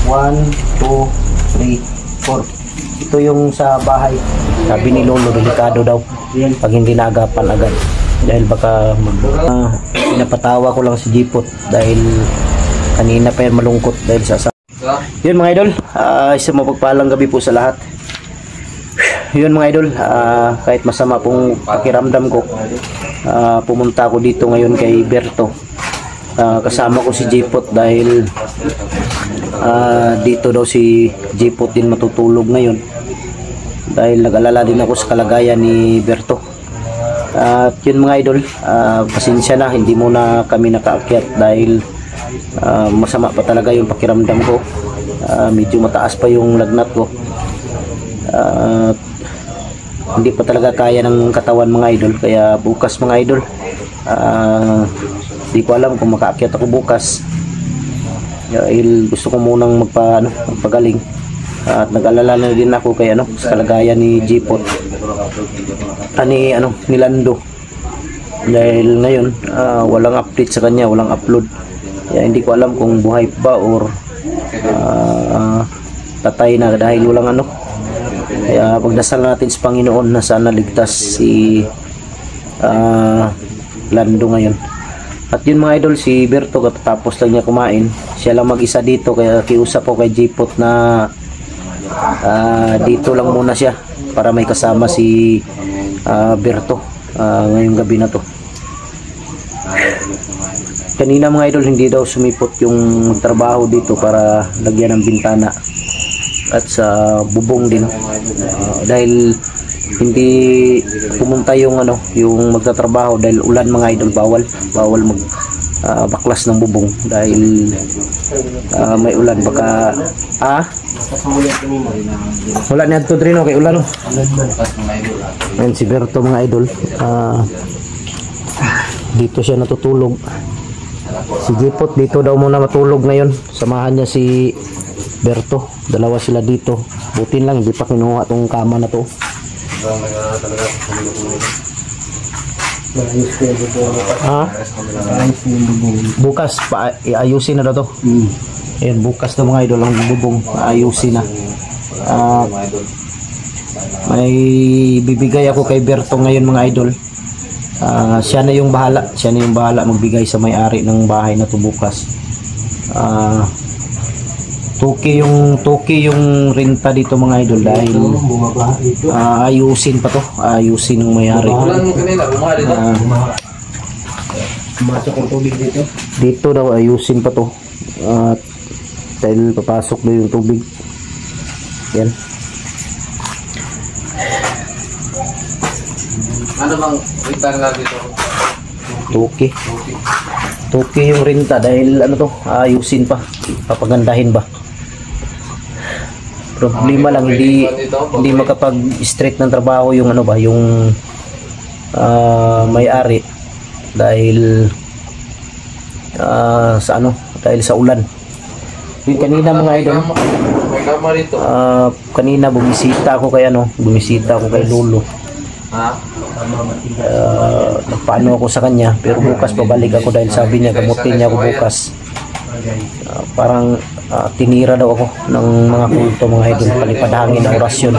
1, 2, 3, 4. Ito yung sa bahay. Sabi ni Lolo, delikado daw pag hindi naagapan agad. Dahil baka pinapatawa ko lang si Jipot dahil kanina pa yan malungkot dahil sa yun mga idol, isang mapagpalang gabi po sa lahat. Yun mga idol, kahit masama pong pakiramdam ko, pumunta ako dito ngayon kay Berto. Kasama ko si Jipot dahil dito daw si Jipot din matutulog ngayon dahil nag-alala din ako sa kalagayan ni Berto. At yun mga idol, pasensya na hindi muna kami nakaakyat dahil masama pa talaga yung pakiramdam ko. Medyo mataas pa yung lagnat ko. Hindi pa talaga kaya ng katawan mga idol, kaya bukas mga idol, hindi ko alam kung makaakyat ako bukas dahil gusto ko munang magpagaling. At nag-alala na din ako kay sa kalagayan ni Jipot, ni Lando, dahil ngayon walang update sa kanya, walang upload, kaya hindi ko alam kung buhay ba or patay na dahil walang kaya pagdasal natin sa Panginoon na sana ligtas si Lando ngayon. At yun mga idol, si Berto katapos lang niya kumain, siya lang mag-isa dito, kaya kiusap ko kay Jipot na dito lang muna siya para may kasama si Berto ngayong gabi na to. Kanina mga idol, hindi daw sumipot yung trabaho dito para lagyan ng bintana at sa bubong din, dahil hindi pumunta yung yung magtatrabaho dahil ulan mga idol. Bawal mag baklas ng bubong dahil may ulan, baka wala niya to drino kay ulan. Ayan si Berto mga idol, dito siya natutulog. Si Jipot dito daw muna matulog ngayon, samahan niya si Berto, dalawa sila dito. Butin lang hindi pa kinuha tong kama na to. Bukas pa ayusin na daw to. Ayan, bukas daw mga idol ang bubong ayusin na. May bibigay ako kay Berto ngayon mga idol. Siya na yung bahala magbigay sa may-ari ng bahay na to bukas. Tuki yung renta dito mga idol dahil ayusin pa to, ayusin ng may-ari. Dito daw ayusin pa to, dahil papasok daw yung tubig. Yan. Ano bang renta nga dito? Tuki yung renta dahil ayusin pa, papagandahin ba. Problema lang hindi makapag-straight ng trabaho yung yung may-ari dahil dahil sa ulan. Yung kanina mga idol, kanina bumisita ako kay Lolo. Nagpaano ako sa kanya, pero bukas pabalik ako dahil sabi niya gamutin niya ako bukas. Parang tinira daw ako ng mga kulto mga idol, palipadhangin na orasyon.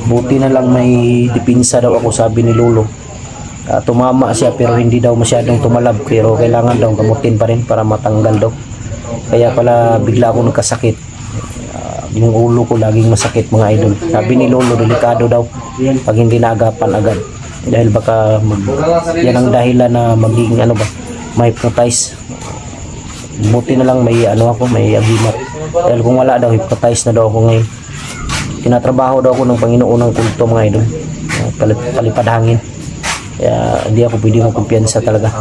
Buti na lang may dipinsa daw ako, sabi ni Lolo. Tumama siya pero hindi daw masyadong tumalab, pero kailangan daw gamutin pa rin para matanggal daw. Kaya pala bigla ako nagkasakit. Yung ulo ko laging masakit mga idol. Sabi ni Lolo, delikado daw pag hindi naagapan agad, dahil baka yan ang dahilan na maging may hypnotize. Buti na lang may may agimat, dahil kung wala daw hypnotize na daw ako ngayon. Tinatrabaho daw ako ng Panginoon ng kulto mga idol, palipad hangin, kaya hindi ako pwede magkumpiyansa talaga.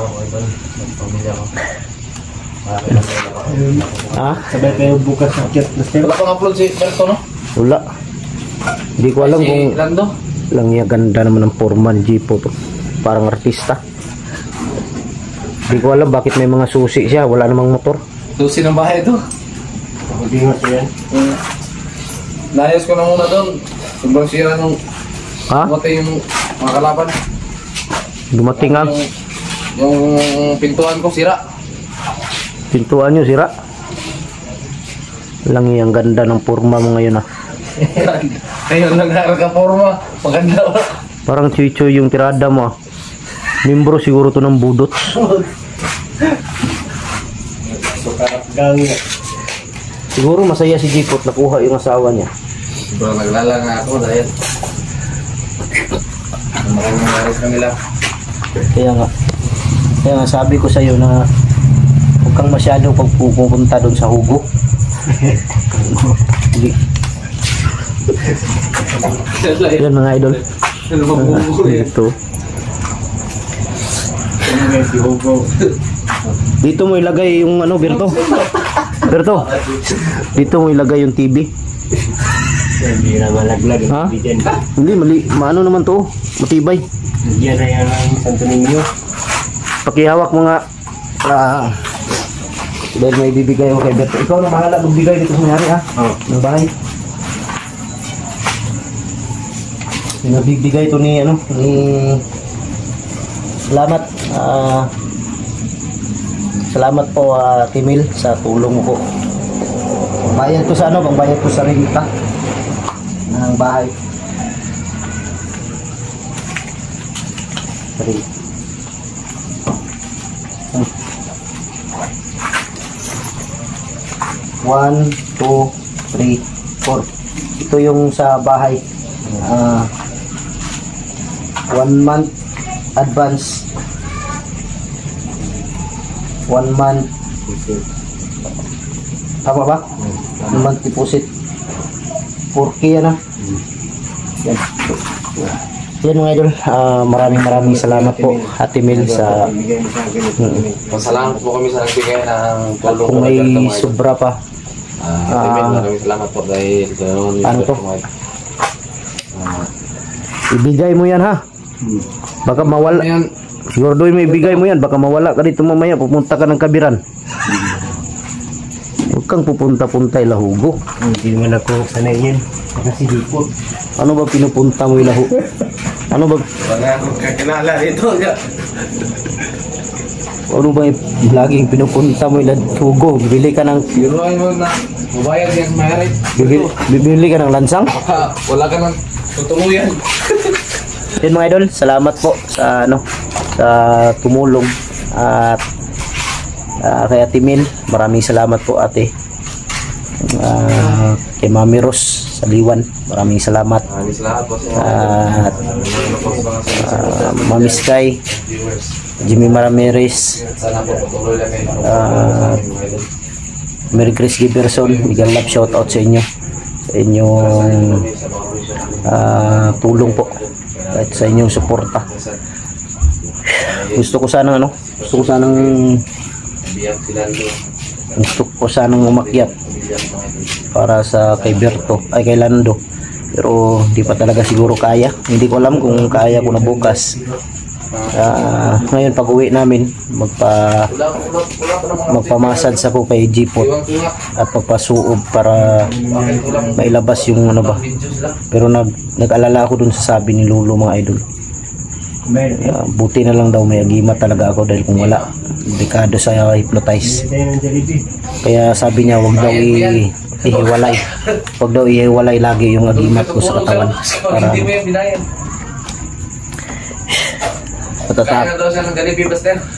Sabay kayo bukas ng kit. Wala pang upload si Berto, no? Wala. Hindi ko alam kung Lando? lang niya, ganda naman ng Foreman Jipot, parang artista. Hindi ko alam bakit may mga susi siya, wala namang motor. Susi ng bahay ito. Hindi nga siya. Nayos ko na muna doon. Sobrang sira nung mati yung mga kalaban. Dumating ang yung pintuan ko sira. Pintuan nyo sira. Lang ang ganda ng forma mo ngayon ah. Ngayon lang nakaporma. Maganda ba? Parang chuy-chuy yung tirada mo ah. Membro siguro to ng budot. So, karapgang. Siguro masaya si Jipot, nakuha yung asawa niya. Bro, naglala nga ako dahil maraming naris kanila. Kaya nga sabi ko sa iyo na huwag kang masyado pagpupunta doon sa hugo. Hindi. Yan mga idol. Ito. Dito mo ilagay yung ano, Berto. Berto. Dito mo ilagay yung TV. Hindi na malaglag. Ha? Hindi, mali. Maano naman to? Matibay. Yan na yan ang Santo Niño. Pakihawak mga dahil may bibigay ako kay Berto. Ikaw na mahala magbigay dito sa mayari ha. Ng bahay. Nagbibigay ito ni ano, ni salamat. Salamat po Timil sa tulong mo po. Bayad ko sa ano, pangbayad ko sa renta ng bahay. Sorry. 1, 2, 3, 4. Ito yung sa bahay. 1 month advance. 1 month. Tama ba? 1 month deposit. 4K yan ah. Yan. Yan mga idol. Maraming salamat po Ate Mil sa Pasalamat po kami sa nagbigay ng tulong. kung may sobra pa. Maraming salamat po dahil Ano to? Ibigay mo yan ha. Baka mawala. Yan. Siguro doon may ibigay mo yan. Baka mawala ka dito mamaya. Pupunta ka ng Kabiran. Huwag kang pupunta-punta ilahugo. Hindi naman ako sanay yan. Kasi Jipot. Ano ba pinupunta mo ilahu? Ano ba? Wala akong kakilala dito. Ano ba laging pinupunta mo ilahugo? Bibili ka ng Biruan mo na mabayad yan mayari. bibili ka ng lansang? Baka wala ka ng tutuluyan. Yun mga idol, salamat po sa ano, sa tumulong at kay Ate Mil. Maraming salamat po ate. Kay Mami Ros sa Liwan, maraming salamat. Maraming salamat po sa Mami Sky, Jimmy Maramirez, sana po patuloy lang kayo. Mary Chris Giberson, bigyan love shout out sa inyo, sa inyong tulong po at sa inyong suporta. Gusto ko sanang umakyat para sa kay Berto ay kay Lando, pero hindi pa talaga siguro kaya. Hindi ko alam kung kaya ko na bukas. Ngayon pag uwi namin magpamassage ako kay Jipot at pagpasuob para mailabas yung ano ba, pero nag-alala ako dun sa sabi ni Lolo mga idol. Buti na lang daw may agimat talaga ako dahil kung wala dekado sa hypnotize. Kaya sabi niya wag daw ihiwalay, wag daw ihiwalay lagi yung agimat ko sa katawan para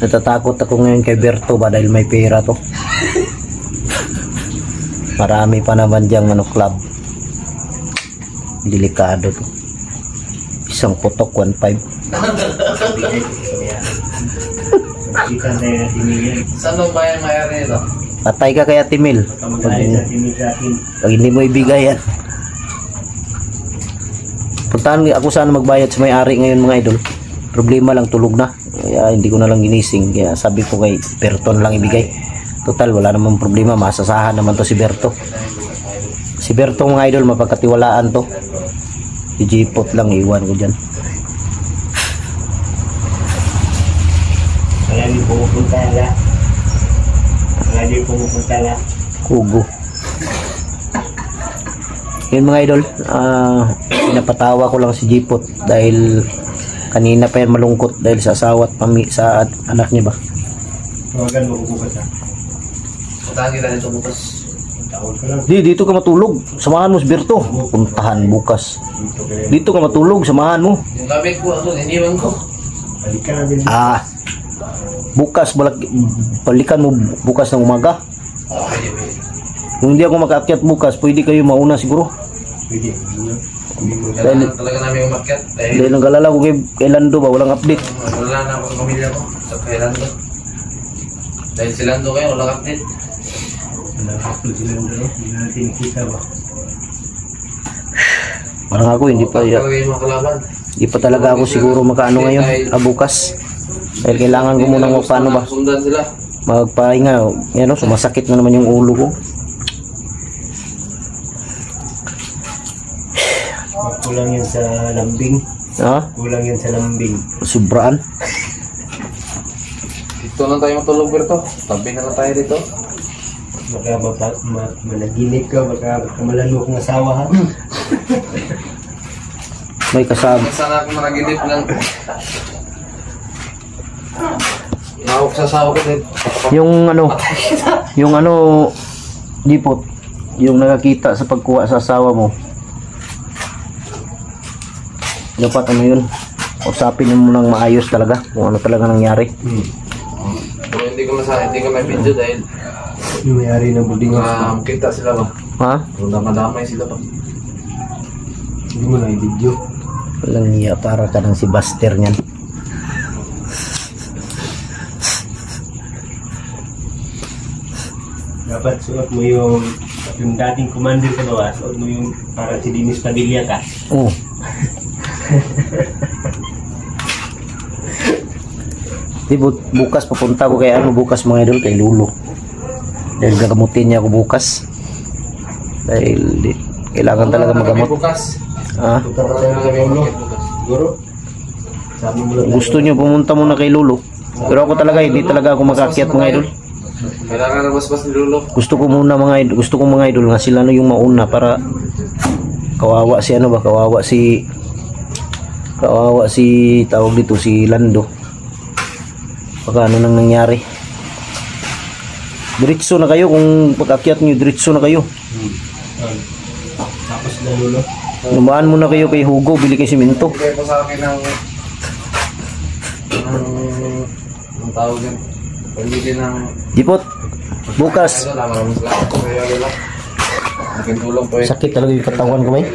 natatakot ako ngayon kay Berto ba dahil may pera to. Marami pa naman diyang ano, club. Delikado to. Isang putok 1.5. Saan mo ba yung mayari nito? Patay ka kay Ate Mil. Pag hindi mo ibigay yan. Puntahan ako sana magbayad sa may-ari ngayon mga idol. Problema lang tulog na. Kaya hindi ko na lang ginising. Kaya sabi ko kay Berto na lang ibigay. Total wala namang problema. Masasahan naman to si Berto. Si Berto mga idol mapagkatiwalaan to. Si Jipot lang iwan ko dyan. Wala din pumupunta la. Wala din pumupunta la. Kugo. Yun mga idol, pinapatawa ko lang si Jipot dahil kanina pa yan malungkot dahil sa asawa at sa anak niya ba. Tawagan mo bukas ha. Puntahan kita dito bukas. Tawag ka lang. Dito ka matulog. Samahan mo si Berto. Puntahan bukas. Dito ka rin. Dito ka matulog, samahan mo. Yung gamit ko, ano, iniwan ko. Balik ka na din. Bukas, balikan mo bukas ng umaga. Okay, Kung hindi ako makaakyat bukas, pwede kayo mauna siguro. Pwede. Hindi mo kailangan talaga namin umakyat. Dahil nag-alala ko kay Lando ba, walang update. Wala na ako sa pamilya ko. Sa kay Lando. Dahil si Lando kayo, walang update. Nakakapag sila ng dalawa. Hindi natin nakita ba? Parang ako, hindi pa talaga ako siguro makaano ngayon, bukas. Dahil kailangan ko munang paano ba, Sundan sila. magpahinga. Yan o, sumasakit na naman yung ulo ko. Kulang yan sa lambing. Ha? Kulang yan sa lambing. Sobraan. Dito lang tayo matulog, Berto. Tabi na lang tayo dito. Baka managinip ka, baka malanok ng asawa ha. May kasama. Sana ako managinip ng... Nawak sa asawa ko din. Yung ano, Dipot, yung nakakita sa pagkuha sa asawa mo. Dapat ano yun, usapin mo nang maayos talaga kung ano talaga nangyari. Pero hindi ko may video dahil Yung may-ari ng buding house. kita sila ba? Ha? Kung damadamay sila ba? Hindi mo na i-video. Walang niya, para ka ng si Buster niyan. Dapat suot mo yung dating commander ka ba? Suot mo yung para si Dennis Padilla ka. Oo. Bukas papunta ko kay bukas mga idol, kay Lulo. Dahil gagamutin niya ako bukas. Dahil kailangan talaga magamot. Bukas. Ha? Punta ka tayo kay Lolo. Siguro. Sabi mo lang. Gusto niyo pumunta muna kay Lulo. Pero ako talaga, hindi talaga ako makaakyat mga idol. Kailangan na basbas ni Lolo. Gusto ko mga idol nga sila na yung mauna para kawawa si tawag dito si Lando. Baka ano nang nangyari. Diretso na kayo kung pag-akyat niyo, diretso na kayo. Tapos na Lolo. Lumaan muna kayo kay Hugo, bili kayo simento. Bigay po sa akin ng tawag yan. Pagili ng... Dipot, bukas. Ito, maraming salamat po kayo. Aking tulong po eh. Sakit talaga yung katawan ko, may.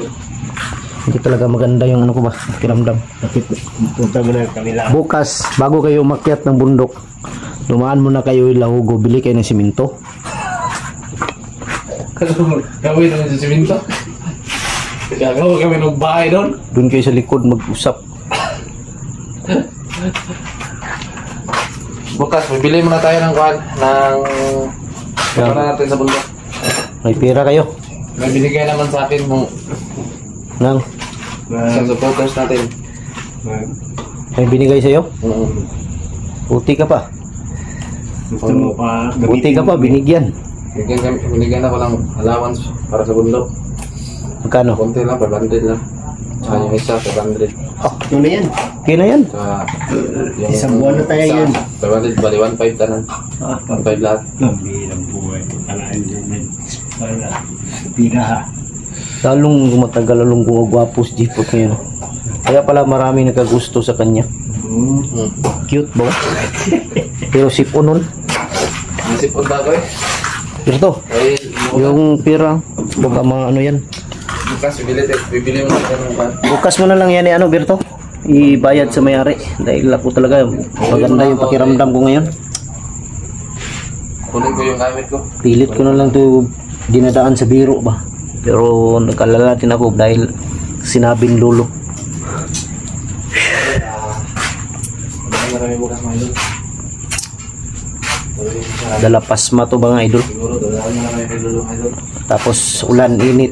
Hindi talaga maganda yung ano ko ba, kiramdam. Punta mo na kami lang. Bukas, bago kayo umakyat ng bundok, lumaan muna kayo ila Hugo, bili kayo ng simento. Gawin naman sa siminto. Gagawin kami ng bahay doon. Doon kayo sa likod mag-usap. Bukas, bibili muna tayo ng kuhan. Ano natin sa bundok. May pera kayo. May binigay naman sa akin mong Nang, isang supporters natin. may binigay sa'yo? Puti ka pa. Gusto mo pa Puti ka pa, binigyan. Binigyan ako ng allowance para sa bundok. Magkano? Konti lang, 500 lang. Tsaka yung isa, 500. Ito na yan. Okay na yan. Tsaka yung Isang buwan na tayo isa, yun. 500, bali 1.5 tanan. 1.5 lahat. Bilang buhay ko. Talaan yun. Para pira ha. Lalong matagal, lalong gumagwapo si Jipot ngayon. Kaya pala marami nagkagusto sa kanya. Cute ba? Pero sipon nun. Nasip po ba ko eh? Pero to, Ay, yung pera, baka mga ano yan. bukas, bibili mo natin ng kuhan. Bukas mo na lang yan ano, Berto. Ibayad sa may-ari. Dahil ako talaga, maganda yung pakiramdam ko ngayon. Kunin ko yung gamit ko. Pilit ko na lang to dinadaan sa biro ba. Pero nagkalalatin ako dahil sinabing Lolo. Marami bukas mga idol. Dala pasma to ba nga idol? Siguro, dalahan na lang yung idol mga idol. Tapos ulan, init.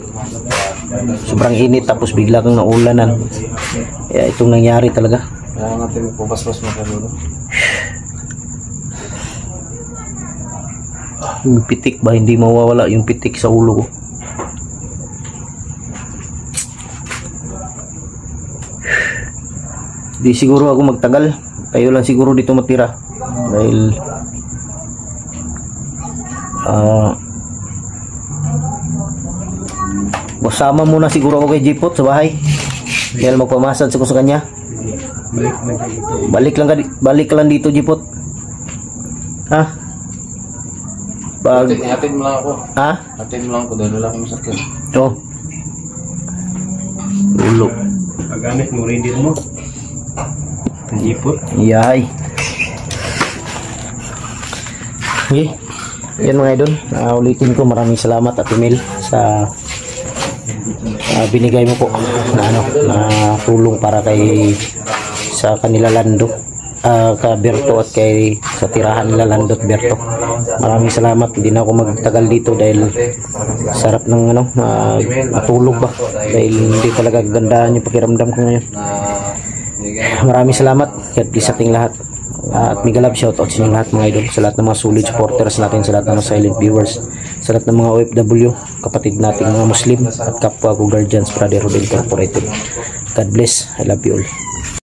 Sobrang init tapos bigla kang naulanan. Kaya itong nangyari talaga. Kaya natin pupaspas mga idol. Yung pitik ba, hindi mawawala yung pitik sa ulo ko. Di siguro ako magtagal. Kayo lang siguro dito matira. Dahil Masama muna siguro ako kay Jipot sa bahay. Dahil magpamassage ako sa kanya. Balik man tayo dito. Balik ka lang dito, Jipot. Ha? Pag Hatid mo lang ako. ha? Hatid mo lang ako dahil wala akong masakyan. Oh. Ulo. Paggamit mo, ready mo. Ipot. Yay. Okay. Yan mga idol. Ulitin ko, maraming salamat at Mel sa binigay mo po na tulong para kay sa kanila Lando, ka Berto at kay sa tirahan nila Lando at Berto. Maraming salamat. Hindi na ako magtagal dito dahil sarap ng matulog ba, dahil hindi talaga gandaan yung pakiramdam ko ngayon. Maraming salamat. God bless sa ating lahat. At mega love shoutout sa inyo lahat mga idol, sa lahat ng mga solid supporters natin, sa lahat ng mga silent viewers, sa lahat ng mga OFW, kapatid nating mga Muslim at kapwa ko Guardians Brotherhood Incorporated. God bless. I love you all.